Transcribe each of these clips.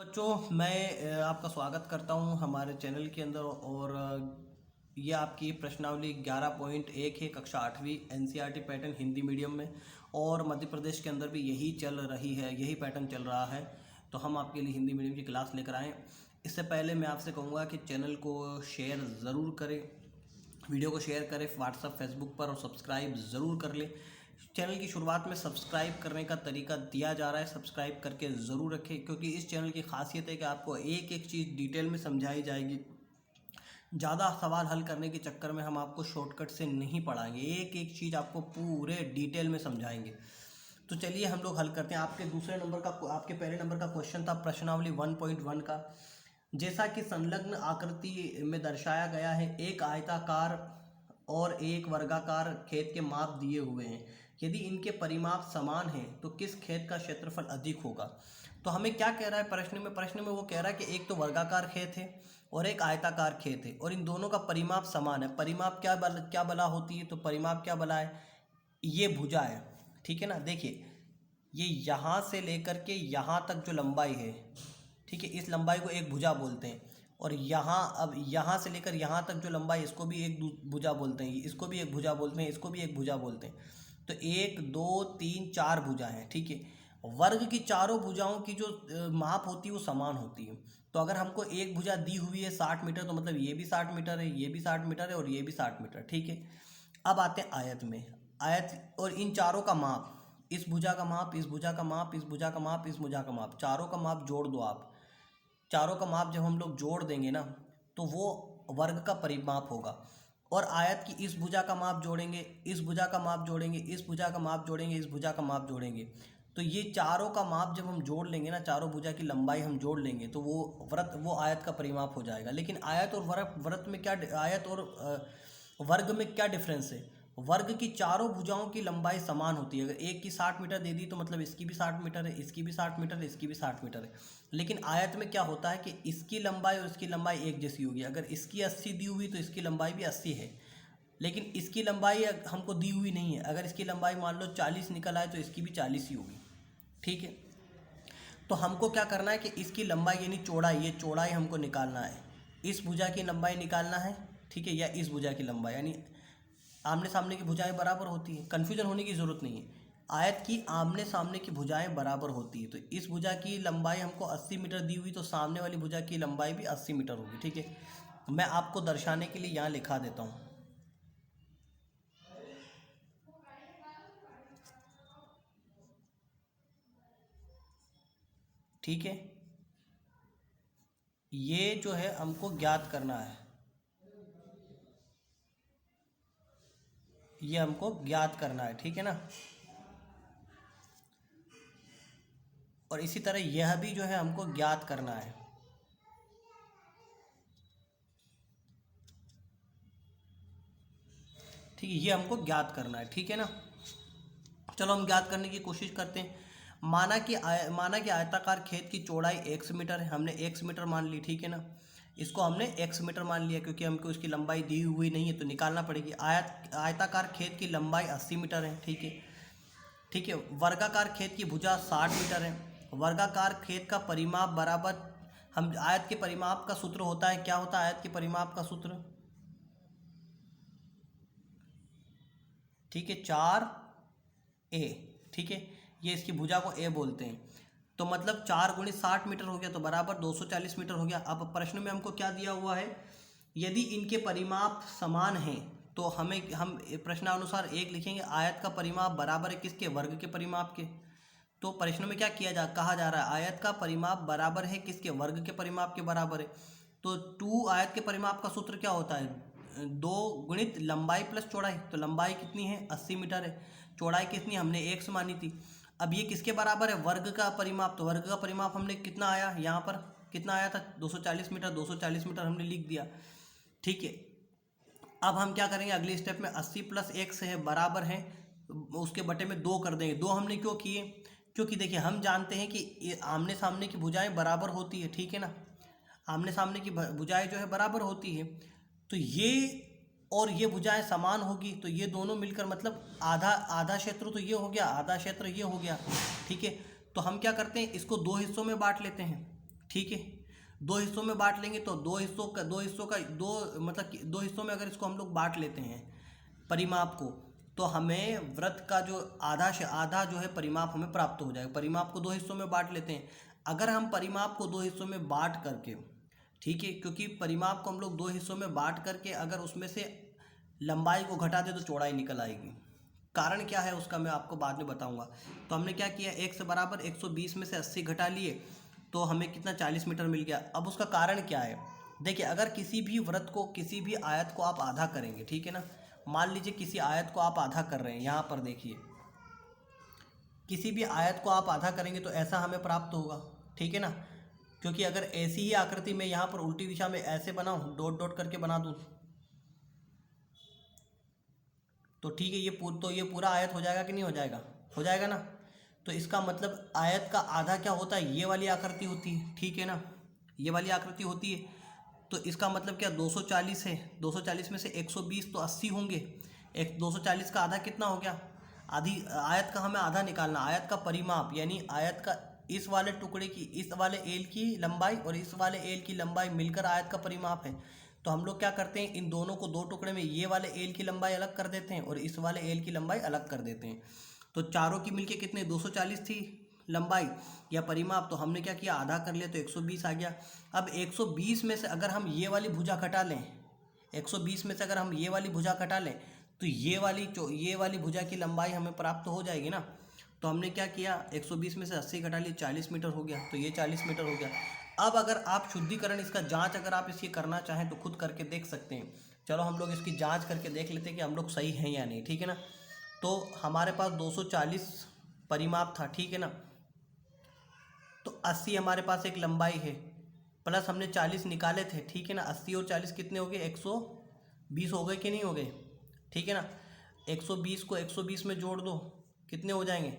बच्चों मैं आपका स्वागत करता हूं हमारे चैनल के अंदर और ये आपकी प्रश्नावली 11.1 है कक्षा 8वीं एनसीईआरटी पैटर्न हिंदी मीडियम में। और मध्य प्रदेश के अंदर भी यही चल रही है, यही पैटर्न चल रहा है। तो हम आपके लिए हिंदी मीडियम की क्लास लेकर आएँ। इससे पहले मैं आपसे कहूँगा कि चैनल को शेयर ज़रूर करें, वीडियो को शेयर करें व्हाट्सएप फेसबुक पर, और सब्सक्राइब ज़रूर कर लें। चैनल की शुरुआत में सब्सक्राइब करने का तरीका दिया जा रहा है, सब्सक्राइब करके ज़रूर रखें, क्योंकि इस चैनल की खासियत है कि आपको एक एक चीज़ डिटेल में समझाई जाएगी। ज़्यादा सवाल हल करने के चक्कर में हम आपको शॉर्टकट से नहीं पढ़ाएंगे, एक एक चीज़ आपको पूरे डिटेल में समझाएंगे। तो चलिए हम लोग हल करते हैं। आपके पहले नंबर का क्वेश्चन था प्रश्नावली 1.1 का। जैसा कि संलग्न आकृति में दर्शाया गया है, एक आयताकार और एक वर्गाकार खेत के माप दिए हुए हैं। यदि इनके परिमाप समान हैं तो किस खेत का क्षेत्रफल अधिक होगा। तो हमें क्या कह रहा है प्रश्न में वो कह रहा है कि एक तो वर्गाकार खेत है और एक आयताकार खेत है, और इन दोनों का परिमाप समान है। परिमाप क्या बला होती है, तो परिमाप क्या बला है, ये भुजा है, ठीक है ना। देखिए ये यहाँ से लेकर के यहाँ तक जो लंबाई है, ठीक है, इस लंबाई को एक भुजा बोलते हैं। और यहाँ से लेकर यहाँ तक जो लंबाई, इसको भी एक भुजा बोलते हैं, इसको भी एक भुजा बोलते हैं, इसको भी एक भुजा बोलते हैं। तो 1 2 3 4 भुजा हैं, ठीक है। वर्ग की चारों भुजाओं की जो माप होती है वो समान होती है। तो अगर हमको एक भुजा दी हुई है 60 मीटर, तो मतलब ये भी 60 मीटर है, ये भी 60 मीटर है और ये भी 60 मीटर, ठीक है। अब आते हैं आयत में। आयत और इन चारों का माप, इस भुजा का माप, इस भुजा का माप, इस भुजा का माप, इस भुजा का माप, चारों का माप जोड़ दो आप। चारों का माप जब हम लोग जोड़ देंगे ना, तो वो वर्ग का परिमाप होगा। और आयत की इस भुजा का माप जोड़ेंगे, इस भुजा का माप जोड़ेंगे, इस भुजा का माप जोड़ेंगे, इस भुजा का माप जोड़ेंगे, तो ये चारों का माप जब हम जोड़ लेंगे ना, चारों भुजा की लंबाई हम जोड़ लेंगे, तो वो आयत का परिमाप हो जाएगा। लेकिन आयत और वर्ग में क्या डिफरेंस है। वर्ग की चारों भुजाओं की लंबाई समान होती है। अगर एक की 60 मीटर दे दी तो मतलब इसकी भी 60 मीटर है, इसकी भी 60 मीटर है, इसकी भी 60 मीटर है। लेकिन आयत में क्या होता है कि इसकी लंबाई और इसकी लंबाई एक जैसी होगी। अगर इसकी 80 दी हुई तो इसकी लंबाई भी 80 है, लेकिन इसकी लंबाई हमको दी हुई नहीं है। अगर इसकी लंबाई मान लो 40 निकल आए तो इसकी भी 40 ही होगी, ठीक है। तो हमको क्या करना है कि इसकी लंबाई यानी चौड़ाई, ये चौड़ाई हमको निकालना है। इस भुजा की लंबाई निकालना है, ठीक है, या इस भुजा की लंबाई, यानी आमने सामने की भुजाएं बराबर होती है, कन्फ्यूजन होने की ज़रूरत नहीं है। आयत की आमने सामने की भुजाएं बराबर होती है। तो इस भुजा की लंबाई हमको 80 मीटर दी हुई, तो सामने वाली भुजा की लंबाई भी 80 मीटर होगी, ठीक है। मैं आपको दर्शाने के लिए यहाँ लिखा देता हूँ, ठीक है। ये जो है हमको ज्ञात करना है, ये हमको ज्ञात करना है, ठीक है ना। और इसी तरह यह भी जो है हमको ज्ञात करना है, ठीक है, ये हमको ज्ञात करना है, ठीक है ना। चलो हम ज्ञात करने की कोशिश करते हैं। माना कि आयताकार खेत की चौड़ाई x मीटर है, हमने x मीटर मान ली, ठीक है ना। इसको हमने x मीटर मान लिया क्योंकि हमको इसकी लंबाई दी हुई नहीं है, तो निकालना पड़ेगी। आयताकार खेत की लंबाई 80 मीटर है, ठीक है, ठीक है। वर्गाकार खेत की भुजा 60 मीटर है। वर्गाकार खेत का परिमाप बराबर, हम आयत के परिमाप का सूत्र होता है, क्या होता है आयत के परिमाप का सूत्र, ठीक है, 4a, ठीक है। ये इसकी भुजा को a बोलते हैं। तो मतलब 4 गुणित 60 मीटर हो गया, तो बराबर 240 मीटर हो गया। अब प्रश्न में हमको क्या दिया हुआ है, यदि इनके परिमाप समान हैं तो हम प्रश्नानुसार एक लिखेंगे, आयत का परिमाप बराबर है किसके, वर्ग के परिमाप के। तो प्रश्न में क्या कहा जा रहा है, आयत का परिमाप बराबर है किसके, वर्ग के परिमाप के बराबर है। तो 2 आयत के परिमाप का सूत्र क्या होता है, 2 गुणित लंबाई प्लस चौड़ाई। तो लंबाई कितनी है, 80 मीटर है, चौड़ाई कितनी हमने x मानी थी। अब ये किसके बराबर है, वर्ग का परिमाप। तो वर्ग का परिमाप हमने कितना आया, यहाँ पर कितना आया था, 240 मीटर, 240 मीटर हमने लिख दिया, ठीक है। अब हम क्या करेंगे अगले स्टेप में, 80 प्लस x है बराबर है, उसके बटे में 2 कर देंगे। 2 हमने क्यों किए, क्योंकि देखिए हम जानते हैं कि आमने सामने की भुजाएं बराबर होती है, ठीक है ना। आमने सामने की भुजाएं जो है बराबर होती है, तो ये और ये भुजाएं समान होगी, तो ये दोनों मिलकर मतलब आधा क्षेत्र तो ये हो गया, आधा क्षेत्र ये हो गया, ठीक है। तो हम क्या करते हैं, इसको 2 हिस्सों में बांट लेते हैं, ठीक है, दो हिस्सों में बांट लेंगे तो दो हिस्सों का मतलब कि दो हिस्सों में अगर इसको हम लोग बांट लेते हैं परिमाप को, तो हमें वृत्त का जो आधा से आधा जो है परिमाप हमें प्राप्त हो जाएगा। परिमाप को दो हिस्सों में बांट लेते हैं। अगर हम परिमाप को दो हिस्सों में बांट करके, ठीक है, क्योंकि परिमाप को हम लोग दो हिस्सों में बांट करके अगर उसमें से लंबाई को घटा दे तो चौड़ाई निकल आएगी। कारण क्या है उसका मैं आपको बाद में बताऊंगा। तो हमने क्या किया, 1 से बराबर 120 में से 80 घटा लिए तो हमें कितना 40 मीटर मिल गया। अब उसका कारण क्या है, देखिए अगर किसी भी वृत्त को, किसी भी आयत को आप आधा करेंगे, ठीक है ना, मान लीजिए किसी आयत को आप आधा कर रहे हैं, यहाँ पर देखिए किसी भी आयत को आप आधा करेंगे तो ऐसा हमें प्राप्त होगा, ठीक है ना, क्योंकि अगर ऐसी ही आकृति में यहाँ पर उल्टी दिशा में ऐसे बनाऊँ, डॉट डॉट करके बना दूँ तो ठीक है, ये पूरा आयत हो जाएगा कि नहीं हो जाएगा, हो जाएगा ना। तो इसका मतलब आयत का आधा क्या होता है, ये वाली आकृति होती है, ठीक है ना, ये वाली आकृति होती है। तो इसका मतलब क्या 240 है, 240 में से 120 तो 80 होंगे। 240 का आधा कितना हो गया, आधी आयत का हमें आधा निकालना। आयत का परिमाप यानी आयत का इस वाले टुकड़े की, इस वाले एल की लंबाई और इस वाले एल की लंबाई मिलकर आयत का परिमाप है। तो हम लोग क्या करते हैं, इन दोनों को दो टुकड़े में ये वाले एल की लंबाई अलग कर देते हैं और इस वाले एल की लंबाई अलग कर देते हैं। तो चारों की मिलके कितने 240 थी लंबाई या परिमाप, तो हमने क्या किया आधा कर लिया तो 120 आ गया। अब 120 में से अगर हम ये वाली भुजा घटा लें, 120 में से अगर हम ये वाली भुजा घटा लें तो ये वाली भुजा की लंबाई हमें प्राप्त हो जाएगी ना। तो हमने क्या किया, 120 में से 80 घटा लिए, 40 मीटर हो गया, तो ये 40 मीटर हो गया। अब अगर आप शुद्धिकरण इसका जांच अगर आप इसकी करना चाहें तो खुद करके देख सकते हैं। चलो हम लोग इसकी जांच करके देख लेते हैं कि हम लोग सही हैं या नहीं, ठीक है ना। तो हमारे पास 240 परिमाप था, ठीक है ना, तो 80 हमारे पास एक लंबाई है, प्लस हमने 40 निकाले थे, ठीक है ना। 80 और 40 कितने हो गए, 120 हो गए कि नहीं हो गए, ठीक है ना। 120 को 120 में जोड़ दो, कितने हो जाएंगे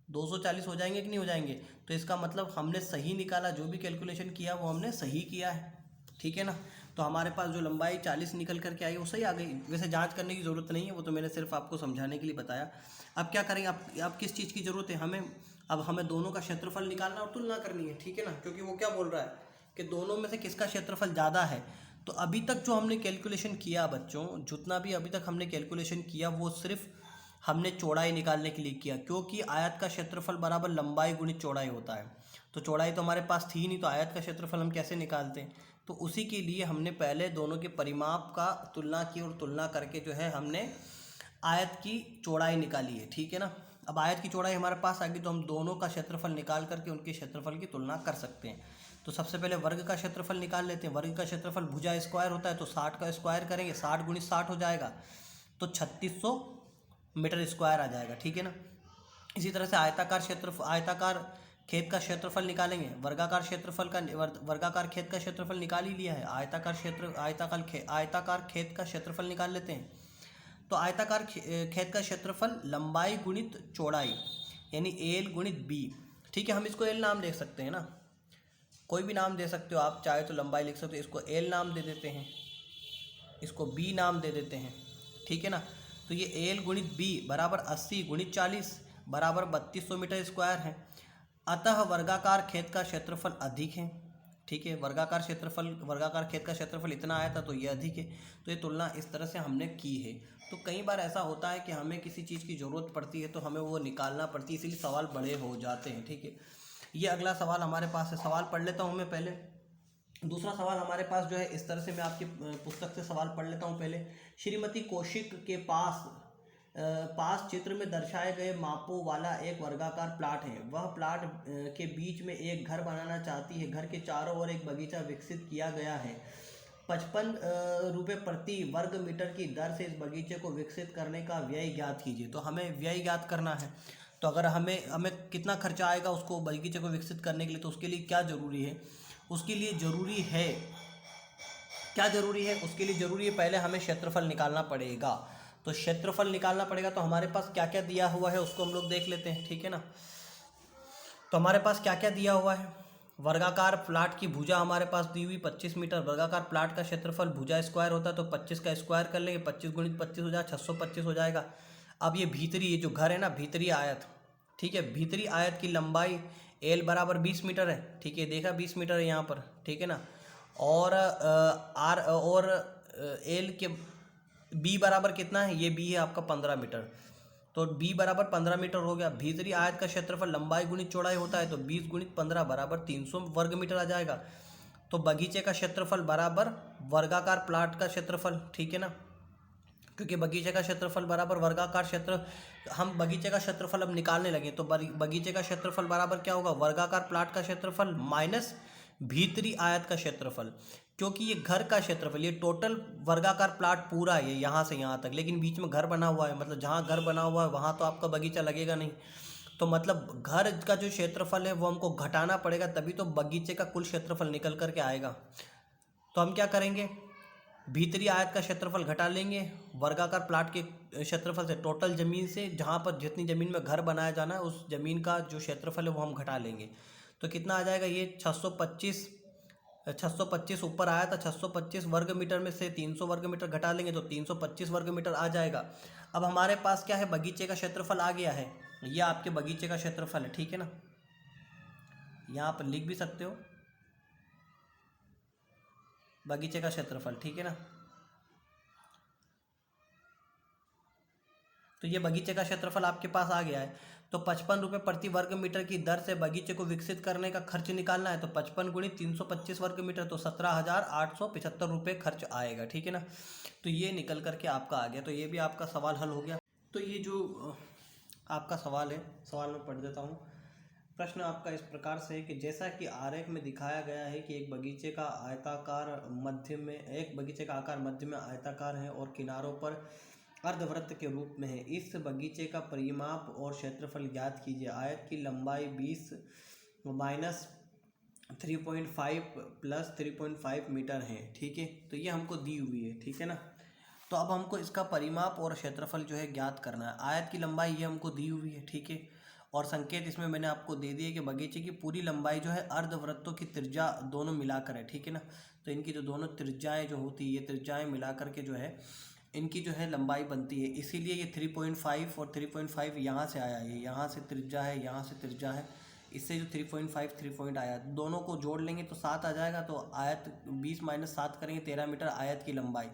240 हो जाएंगे कि नहीं हो जाएंगे। तो इसका मतलब हमने सही निकाला, जो भी कैलकुलेशन किया वो हमने सही किया है, ठीक है ना। तो हमारे पास जो लंबाई 40 निकल करके आई वो सही आ गई। वैसे जांच करने की ज़रूरत नहीं है, वो तो मैंने सिर्फ आपको समझाने के लिए बताया। अब क्या करेंगे, आप किस चीज़ की ज़रूरत है हमें, अब हमें दोनों का क्षेत्रफल निकालना और तुलना करनी है, ठीक है ना, क्योंकि वो क्या बोल रहा है कि दोनों में से किसका क्षेत्रफल ज़्यादा है। तो अभी तक जो हमने कैलकुलेशन किया बच्चों, जितना भी अभी तक हमने कैलकुलेशन किया वो सिर्फ हमने चौड़ाई निकालने के लिए किया, क्योंकि आयत का क्षेत्रफल बराबर लंबाई गुणित चौड़ाई होता है। तो चौड़ाई तो हमारे पास थी नहीं, तो आयत का क्षेत्रफल हम कैसे निकालते हैं। तो उसी के लिए हमने पहले दोनों के परिमाप का तुलना की और तुलना करके जो है हमने आयत की चौड़ाई निकाली है, ठीक है ना। अब आयत की चौड़ाई हमारे पास आ गई तो हम दोनों का क्षेत्रफल निकाल करके उनके क्षेत्रफल की तुलना कर सकते हैं। तो सबसे पहले वर्ग का क्षेत्रफल निकाल लेते हैं। वर्ग का क्षेत्रफल भुजा स्क्वायर होता है, तो 60 का स्क्वायर करेंगे, 60 गुणित 60 हो जाएगा, तो 3600 मीटर स्क्वायर आ जाएगा, ठीक है ना। इसी तरह से आयताकार खेत का क्षेत्रफल निकालेंगे। वर्गाकार खेत का क्षेत्रफल निकाल ही लिया है। आयताकार खेत का क्षेत्रफल निकाल लेते हैं। तो आयताकार खेत का क्षेत्रफल लंबाई गुणित चौड़ाई यानी एल गुणित बी, ठीक है। हम इसको एल नाम दे सकते हैं ना, कोई भी नाम दे सकते हो आप, चाहे तो लंबाई लिख सकते हो, इसको एल नाम दे देते हैं, इसको बी नाम दे देते हैं, ठीक है ना। तो ये एल गुणित बी बराबर 80 गुणित 40 बराबर 3200 मीटर स्क्वायर है। अतः वर्गाकार खेत का क्षेत्रफल अधिक है, ठीक है। वर्गाकार खेत का क्षेत्रफल इतना आया था तो ये अधिक है। तो ये तुलना इस तरह से हमने की है। तो कई बार ऐसा होता है कि हमें किसी चीज़ की ज़रूरत पड़ती है तो हमें वो निकालना पड़ती है, इसलिए सवाल बड़े हो जाते हैं, ठीक है। ये अगला सवाल हमारे पास है, सवाल पढ़ लेता हूँ मैं पहले। दूसरा सवाल हमारे पास जो है इस तरह से, मैं आपकी पुस्तक से सवाल पढ़ लेता हूँ पहले। श्रीमती कौशिक के पास चित्र में दर्शाए गए मापों वाला एक वर्गाकार प्लाट है। वह प्लाट के बीच में एक घर बनाना चाहती है। घर के चारों ओर एक बगीचा विकसित किया गया है। 55 रुपये प्रति वर्ग मीटर की दर से इस बगीचे को विकसित करने का व्यय ज्ञात कीजिए। तो हमें व्यय ज्ञात करना है। तो अगर हमें कितना खर्चा आएगा उसको बगीचे को विकसित करने के लिए, तो उसके लिए क्या ज़रूरी है, उसके लिए ज़रूरी है पहले हमें क्षेत्रफल निकालना पड़ेगा। तो क्षेत्रफल निकालना पड़ेगा, तो हमारे पास क्या क्या दिया हुआ है उसको हम लोग देख लेते हैं, ठीक है ना। तो हमारे पास क्या क्या दिया हुआ है, वर्गाकार प्लाट की भुजा हमारे पास दी हुई 25 मीटर। वर्गाकार प्लाट का क्षेत्रफल भुजा स्क्वायर होता है तो 25 का स्क्वायर कर लेंगे, 25 गुणित 25 हो जाएगा, 625 हो जाएगा। अब ये जो घर है ना, भीतरी आयत, ठीक है, भीतरी आयत की लंबाई एल बराबर 20 मीटर है, ठीक है, देखा 20 मीटर है यहाँ पर, ठीक है ना। और आर और एल के बी बराबर कितना है, ये बी है आपका 15 मीटर, तो बी बराबर 15 मीटर हो गया। भीतरी आयत का क्षेत्रफल लंबाई गुणित चौड़ाई होता है, तो 20 गुणित 15 बराबर 300 वर्ग मीटर आ जाएगा। तो बगीचे का क्षेत्रफल बराबर वर्गाकार प्लाट का क्षेत्रफल, ठीक है ना, क्योंकि बगीचे का क्षेत्रफल बराबर वर्गाकार क्षेत्र, हम बगीचे का क्षेत्रफल अब निकालने लगे, तो बगीचे का क्षेत्रफल बराबर क्या होगा, वर्गाकार प्लाट का क्षेत्रफल माइनस भीतरी आयत का क्षेत्रफल, क्योंकि ये घर का क्षेत्रफल, ये टोटल वर्गाकार प्लाट पूरा है यहाँ से यहाँ तक, लेकिन बीच में घर बना हुआ है, मतलब जहाँ घर बना हुआ है वहाँ तो आपका बगीचा लगेगा नहीं, तो मतलब घर का जो क्षेत्रफल है वो हमको घटाना पड़ेगा, तभी तो बगीचे का कुल क्षेत्रफल निकल करके आएगा। तो हम क्या करेंगे, भीतरी आयत का क्षेत्रफल घटा लेंगे वर्गाकार प्लाट के क्षेत्रफल से, टोटल ज़मीन से जहाँ पर जितनी ज़मीन में घर बनाया जाना है उस ज़मीन का जो क्षेत्रफल है वो हम घटा लेंगे। तो कितना आ जाएगा, ये 625 ऊपर आया था, 625 वर्ग मीटर में से 300 वर्ग मीटर घटा लेंगे तो 325 वर्ग मीटर आ जाएगा। अब हमारे पास क्या है, बगीचे का क्षेत्रफल आ गया है, यह आपके बगीचे का क्षेत्रफल है, ठीक है ना, यहाँ पर लिख भी सकते हो बगीचे का क्षेत्रफल, ठीक है ना। तो ये बगीचे का क्षेत्रफल आपके पास आ गया है। तो 55 रुपये प्रति वर्ग मीटर की दर से बगीचे को विकसित करने का खर्च निकालना है, तो 55 गुणित 325 वर्ग मीटर, तो 17,875 रुपये खर्च आएगा, ठीक है ना। तो ये निकल करके आपका आ गया, तो ये भी आपका सवाल हल हो गया। तो ये जो आपका सवाल है, सवाल मैं पढ़ देता हूँ। प्रश्न आपका इस प्रकार से है कि जैसा कि आरेख में दिखाया गया है कि एक बगीचे का आकार मध्य में आयताकार है और किनारों पर अर्धवृत्त के रूप में है। इस बगीचे का परिमाप और क्षेत्रफल ज्ञात कीजिए। आयत की लंबाई 20 माइनस 3.5 प्लस 3.5 मीटर है, ठीक है, तो ये हमको दी हुई है, ठीक है ना। तो अब हमको इसका परिमाप और क्षेत्रफल जो है ज्ञात करना है। आयत की लंबाई ये हमको दी हुई है, ठीक है, और संकेत इसमें मैंने आपको दे दिए कि बगीचे की पूरी लंबाई जो है अर्धवृत्तों की त्रिज्या दोनों मिलाकर है, ठीक है ना। तो इनकी जो दोनों त्रिज्याएँ जो होती है, ये त्रिज्याएँ मिलाकर के जो है इनकी जो है लंबाई बनती है, इसीलिए ये 3.5 और 3.5 यहाँ से आया है, यहाँ से त्रिज्या है, यहाँ से त्रिज्या है, इससे जो 3.5 3 पॉइंट आया, दोनों को जोड़ लेंगे तो 7 आ जाएगा। तो आयत 20 माइनस 7 करेंगे 13 मीटर आयत की लंबाई,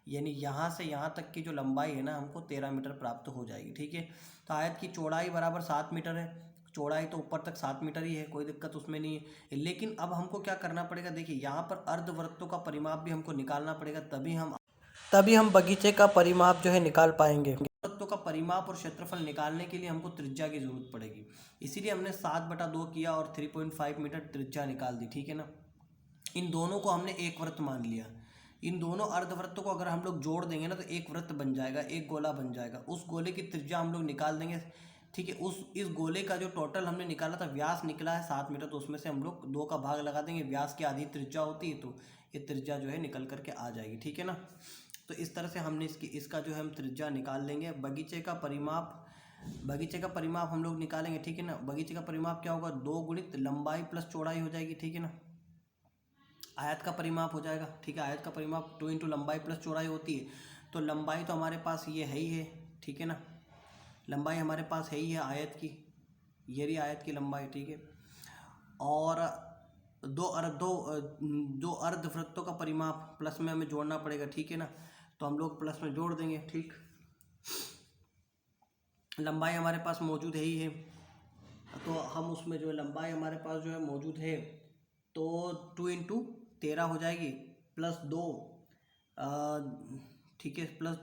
यानी यहाँ से यहाँ तक की जो लंबाई है ना हमको 13 मीटर प्राप्त हो जाएगी, ठीक है। तो आयत की चौड़ाई बराबर 7 मीटर है, चौड़ाई तो ऊपर तक 7 मीटर ही है, कोई दिक्कत उसमें नहीं है। लेकिन अब हमको क्या करना पड़ेगा, देखिए यहाँ पर अर्धवृत्तों का परिमाप भी हमको निकालना पड़ेगा, तभी हम बगीचे का परिमाप जो है निकाल पाएंगे। वृत्तों का परिमाप और क्षेत्रफल निकालने के लिए हमको त्रिज्या की जरूरत पड़ेगी, इसीलिए हमने 7/2 किया और 3.5 मीटर त्रिज्या निकाल दी, ठीक है ना। इन दोनों को हमने एक वृत्त मान लिया, इन दोनों अर्धवृत्तों को अगर हम लोग जोड़ देंगे ना तो एक वृत्त बन जाएगा, एक गोला बन जाएगा। उस गोले की त्रिज्या हम लोग निकाल देंगे, ठीक है। इस गोले का जो टोटल हमने निकाला था व्यास निकला है 7 मीटर, तो उसमें से हम लोग 2 का भाग लगा देंगे, व्यास की आधी त्रिज्या होती है, तो ये त्रिज्या जो है निकल करके आ जाएगी, ठीक है ना। तो इस तरह से हमने इसका जो है हम त्रिज्या निकाल लेंगे। बगीचे का परिमाप हम लोग निकालेंगे, ठीक है ना। बगीचे का परिमाप क्या होगा, 2 गुणित लंबाई प्लस चौड़ाई हो जाएगी, ठीक है ना। आयत का परिमाप हो जाएगा, ठीक है, आयत का परिमाप 2 इंटू लंबाई प्लस चौड़ाई होती है, तो लंबाई तो हमारे पास ये है ही है, ठीक है ना, लंबाई हमारे पास है ही है आयत की, ये रही आयत की लंबाई, ठीक है। और दो अर्धवृत्तों का परिमाप प्लस में हमें जोड़ना पड़ेगा, ठीक है ना, तो हम लोग प्लस में जोड़ देंगे, ठीक। लंबाई हमारे पास मौजूद है ही है, तो हम उसमें जो लंबाई हमारे पास जो है मौजूद है, तो 2 इंटू 13 हो जाएगी प्लस 2, ठीक है, प्लस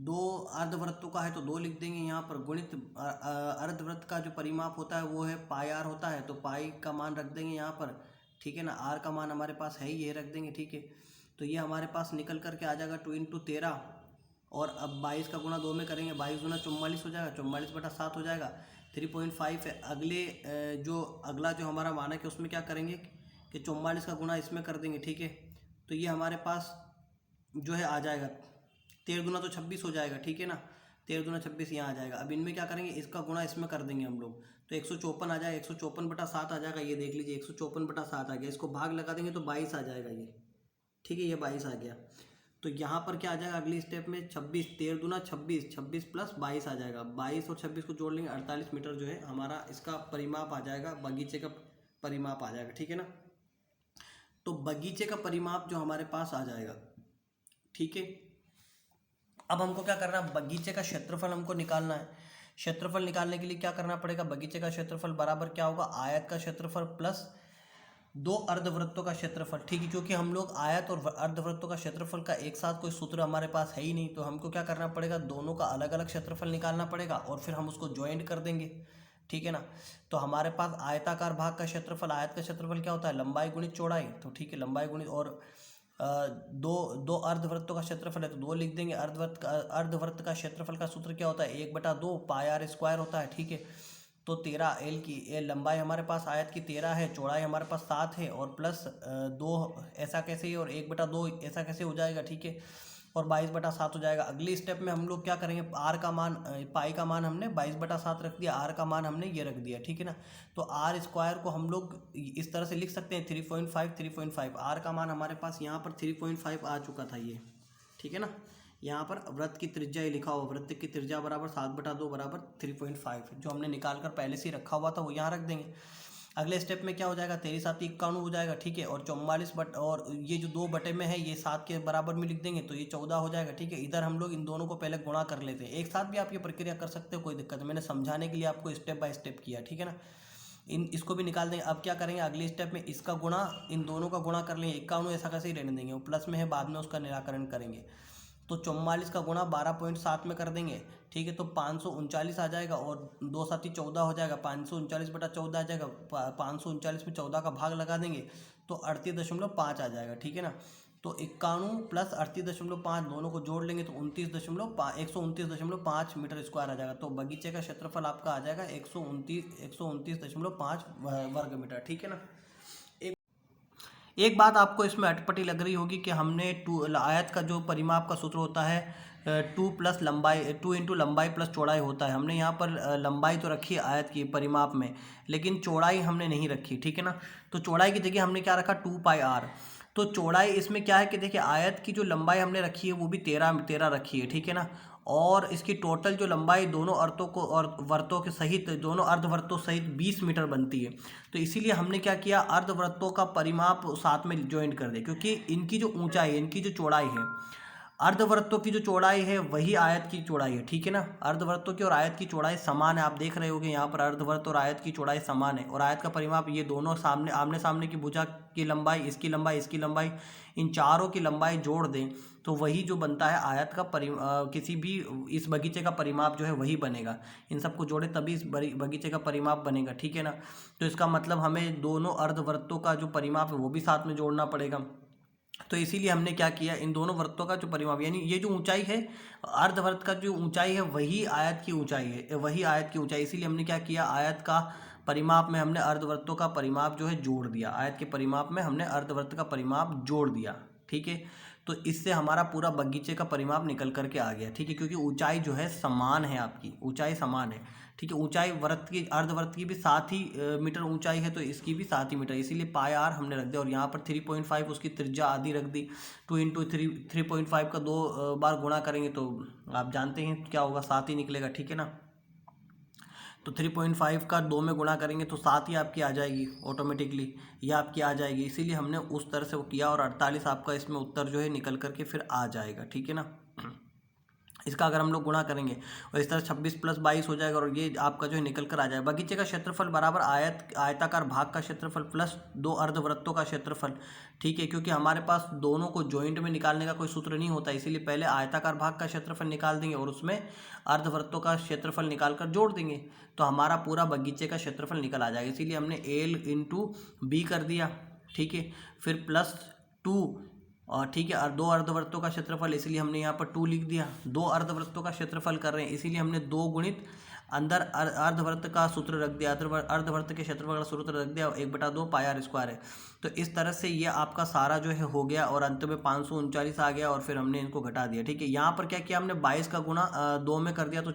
2 अर्धवृत्तों का है तो 2 लिख देंगे यहाँ पर, गुणित अर्धवृत्त का जो परिमाप होता है वो है पाई आर होता है, तो पाई का मान रख देंगे यहाँ पर, ठीक है ना, आर का मान हमारे पास है ही, ये रख देंगे, ठीक है। तो ये हमारे पास निकल करके आ जाएगा 2 इंटू 13, और अब 22 का गुणा 2 में करेंगे, 22 गुना 44 हो जाएगा, 44/7 हो जाएगा, 3.5 है। अगला जो हमारा मानक है उसमें क्या करेंगे कि 44 का गुणा इसमें कर देंगे, ठीक है। तो ये हमारे पास जो है आ जाएगा 13 गुना तो 26 हो जाएगा, ठीक है ना, 13 गुना 26 यहाँ आ जाएगा। अब इनमें क्या करेंगे, इसका गुणा इसमें कर देंगे हम लोग, तो 154 आ जाएगा, 154/7 आ जाएगा, ये देख लीजिए 154/7 आ गया, इसको भाग लगा देंगे तो 22 आ जाएगा ये, ठीक है, ये 22 आ गया। तो यहाँ पर क्या आ जाएगा अगली स्टेप में 26, 13 दूना 26, 26 प्लस 22 आ जाएगा, 22 और 26 को जोड़ लेंगे 48 मीटर जो है हमारा इसका परिमाप आ जाएगा, बगीचे का परिमाप आ जाएगा। ठीक है ना। तो बगीचे का परिमाप जो हमारे पास आ जाएगा, ठीक है। अब हमको क्या करना है, बगीचे का क्षेत्रफल हमको निकालना है। क्षेत्रफल निकालने के लिए क्या करना पड़ेगा, बगीचे का क्षेत्रफल बराबर क्या होगा, आयत का क्षेत्रफल प्लस 2 अर्धवृत्तों का क्षेत्रफल। ठीक है, क्योंकि हम लोग आयत और अर्धवृत्तों का क्षेत्रफल का एक साथ कोई सूत्र हमारे पास है ही नहीं, तो हमको क्या करना पड़ेगा, दोनों का अलग अलग क्षेत्रफल निकालना पड़ेगा और फिर हम उसको ज्वाइंट कर देंगे। ठीक है ना। तो हमारे पास आयताकार भाग का क्षेत्रफल, आयत का क्षेत्रफल क्या होता है, लंबाई गुणित चौड़ाई। तो ठीक है, लंबाई गुणित और दो अर्धवृत्तों का क्षेत्रफल है तो 2 लिख देंगे। अर्धवृत्त का क्षेत्रफल का सूत्र क्या होता है, 1/2 पाई आर स्क्वायर होता है। ठीक है, तो 13 एल की लंबाई हमारे पास आयत की 13 है, चौड़ाई हमारे पास 7 है और प्लस 2 ऐसा कैसे ही और 1/2 ऐसा कैसे हो जाएगा। ठीक है, और 22/7 हो जाएगा। अगली स्टेप में हम लोग क्या करेंगे, आर का मान, पाई का मान हमने 22/7 रख दिया, आर का मान हमने ये रख दिया। ठीक है ना। तो आर स्क्वायर को हम लोग इस तरह से लिख सकते हैं 3.5 आर का मान हमारे पास यहाँ पर 3.5 आ चुका था ये। ठीक है ना। यहाँ पर वृत्त की त्रिज्या ही लिखा हुआ, वृत्त की त्रिज्या बराबर 7/2 बराबर 3.5, जो हमने निकाल कर पहले से ही रखा हुआ था वो यहाँ रख देंगे। अगले स्टेप में क्या हो जाएगा, 13×7=51 हो जाएगा। ठीक है, और 44 और ये जो 2 बटे में है ये 7 के बराबर में लिख देंगे तो ये 14 हो जाएगा। ठीक है, इधर हम लोग इन दोनों को पहले गुणा कर लेते हैं, एक साथ भी आप ये प्रक्रिया कर सकते हो, कोई दिक्कत नहीं, मैंने समझाने के लिए आपको स्टेप बाय स्टेप किया। ठीक है ना। इसको भी निकाल देंगे। अब क्या करेंगे, अगले स्टेप में इसका गुणा इन दोनों का गुणा कर लेंगे, 51 ऐसा कैसे ही रहने देंगे, वो प्लस में है, बाद में उसका निराकरण करेंगे। तो 44 का गुणा 12.7 में कर देंगे। ठीक है, तो 539 आ जाएगा और 2 7 14 हो जाएगा, 539/14 आ जाएगा। 539 में 14 का भाग लगा देंगे तो 38.5 आ जाएगा। ठीक है ना। तो 51 प्लस 38.5 दोनों को जोड़ लेंगे तो 129.5 मीटर स्क्वायर आ जाएगा। तो बगीचे का क्षेत्रफल आपका आ जाएगा 129.5 वर्ग मीटर। ठीक है ना। एक बात आपको इसमें अटपटी लग रही होगी कि हमने आयत का जो परिमाप का सूत्र होता है 2 प्लस लंबाई 2 इंटू लंबाई प्लस चौड़ाई होता है। हमने यहाँ पर लंबाई तो रखी है आयत की परिमाप में, लेकिन चौड़ाई हमने नहीं रखी। ठीक है ना। तो चौड़ाई की जगह हमने क्या रखा, 2 पाई आर। तो चौड़ाई इसमें क्या है कि देखिए आयत की जो लंबाई हमने रखी है वो भी 13 रखी है। ठीक है ना। और इसकी टोटल जो लंबाई दोनों अर्थों को और वर्तों के सहित, दोनों अर्धवृत्तों सहित 20 मीटर बनती है। तो इसीलिए हमने क्या किया, अर्धवृत्तों का परिमाप साथ में ज्वाइंट कर दिया, क्योंकि इनकी जो ऊंचाई है, इनकी जो चौड़ाई है, अर्धवृत्तों की जो चौड़ाई है वही आयत की चौड़ाई है। ठीक है ना। अर्धवृत्तों की और आयत की चौड़ाई समान है, आप देख रहे होंगे यहाँ पर अर्धवृत्त और आयत की चौड़ाई समान है। और आयत का परिमाप ये दोनों सामने आमने सामने की भुजा की लंबाई, इसकी लंबाई, इसकी लंबाई, इन चारों की लंबाई जोड़ दें तो वही जो बनता है आयत का किसी भी इस बगीचे का परिमाप जो है वही बनेगा। इन सबको जोड़े तभी इस बगीचे का परिमाप बनेगा। ठीक है ना। तो इसका मतलब हमें दोनों अर्धवृत्तों का जो परिमाप है वो भी साथ में जोड़ना पड़ेगा। तो इसीलिए हमने क्या किया, इन दोनों वृत्तों का जो परिमाप, यानी ये जो ऊंचाई है, अर्धवृत्त का जो ऊंचाई है वही आयत की ऊंचाई है, वही आयत की ऊंचाई। इसीलिए हमने क्या किया, आयत का परिमाप में हमने अर्धवृत्तों का परिमाप जो है जोड़ दिया, आयत के परिमाप में हमने अर्धवृत्त का परिमाप जोड़ दिया। ठीक है, तो इससे हमारा पूरा बगीचे का परिमाप निकल करके आ गया। ठीक है, क्योंकि ऊंचाई जो है समान है, आपकी ऊंचाई समान है। ठीक है, ऊंचाई वृत्त की, अर्धवृत्त की भी 7 ही मीटर ऊंचाई है, तो इसकी भी 7 ही मीटर, इसीलिए पाई आर हमने रख दिया। और यहाँ पर 3.5 उसकी त्रिज्या आधी रख दी। 2 इंटू 3.5 का 2 बार गुणा करेंगे तो आप जानते हैं क्या होगा, 7 ही निकलेगा। ठीक है ना। तो 3.5 का 2 में गुणा करेंगे तो 7 ही आपकी आ जाएगी ऑटोमेटिकली, ये आपकी आ जाएगी। इसीलिए हमने उस तरह से वो किया और 48 आपका इसमें उत्तर जो है निकल करके फिर आ जाएगा। ठीक है ना। इसका अगर हम लोग गुणा करेंगे और इस तरह 26 प्लस 22 हो जाएगा और ये आपका जो है निकल कर आ जाएगा। बगीचे का क्षेत्रफल बराबर आयताकार भाग का क्षेत्रफल प्लस 2 अर्धवृत्तों का क्षेत्रफल। ठीक है, क्योंकि हमारे पास दोनों को जॉइंट में निकालने का कोई सूत्र नहीं होता, इसीलिए पहले आयताकार भाग का क्षेत्रफल निकाल देंगे और उसमें अर्धवृत्तों का क्षेत्रफल निकाल कर जोड़ देंगे तो हमारा पूरा बगीचे का क्षेत्रफल निकल आ जाएगा। इसीलिए हमने एल इंटू बी कर दिया। ठीक है, फिर प्लस 2 और ठीक है, और 2 अर्धवृत्तों का क्षेत्रफल, इसलिए हमने यहाँ पर 2 लिख दिया। 2 अर्धवृत्तों का क्षेत्रफल कर रहे हैं, इसीलिए हमने 2 गुणित अंदर अर्धवृत्त का सूत्र रख दिया, अर्धवृत्त के क्षेत्रफल का सूत्र रख दिया, 1/2 पाई आर स्क्वायर है। तो इस तरह से ये आपका सारा जो है हो गया और अंत में 539 आ गया और फिर हमने इनको घटा दिया। ठीक है, यहाँ पर क्या किया हमने 22 का गुणा 2 में कर दिया तो